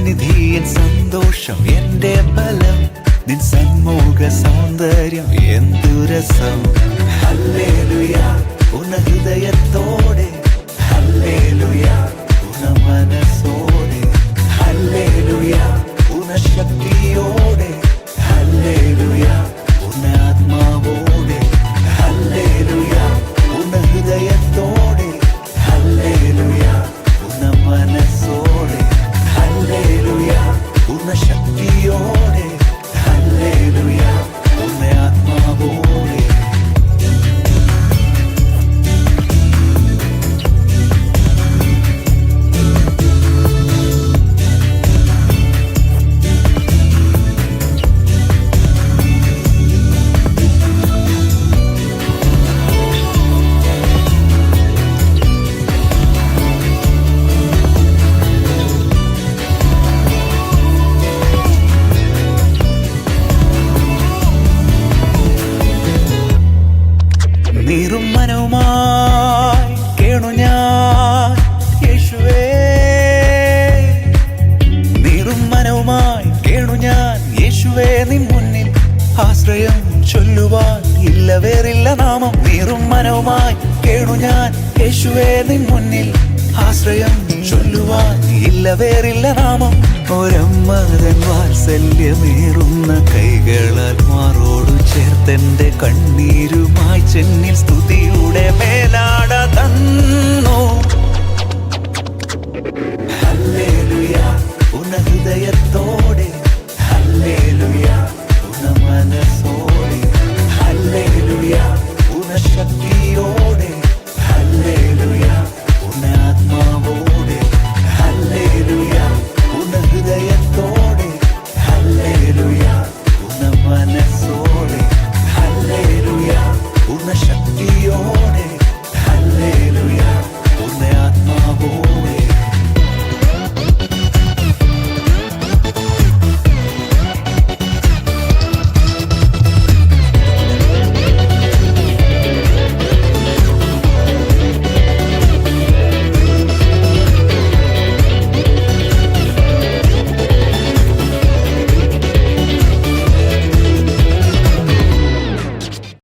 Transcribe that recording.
സന്നിധിയിൽ സന്തോഷം എന്റെ ബലം, നിൻ സന്മുഖ സൗന്ദര്യം എന്തു രസം. ഹല്ലേലൂയ പൂർണ്ണ ഹൃദയത്തോടെ, ഹല്ലേലൂയ പൂർണ്ണ മനസ്സോടെ, ഹല്ലേലൂയ പൂർണ്ണ ശക്തിയോടെ, ഹല്ലേലൂയ പൂർണ്ണ ആത്മാവോടെ, ഹല്ലേലൂയ പൂർണ്ണ ഹൃദയത്തോടെ, ഹല്ലേലൂയ പൂർണ്ണ മനസ്സോടെ, ഹല്ലേലൂയ പൂർണ്ണ ശക്തിയോടെ, ഹല്ലേലൂയ പൂർണ്ണ ആത്മാവോടെ. നീറും മനവുമായി കേണു ഞാൻ യേശുവേ, നീറും മനവുമായി കേണു ഞാൻ യേശുവേ, നിൻ മുന്നിൽ ആശ്രയം ചൊല്ലുവാൻ ഇല്ല വേറില്ല നാമം. നീറും മനവുമായി കേണു ഞാൻ യേശുവേ, നിൻ മുന്നിൽ ആശ്രയം ചൊല്ലുവാൻ ഇല്ല വേറില്ല നാമം. ഒരമ്മതൻ വാത്സല്യമേറുന്ന കൈകളാൽ മാറോടു ചേർത്തെന്റെ കണ്ണീരുമായി ചെന്നിൽ സ്തുതിയുടെ മേലാട തന്നു. ഹല്ലേലൂയ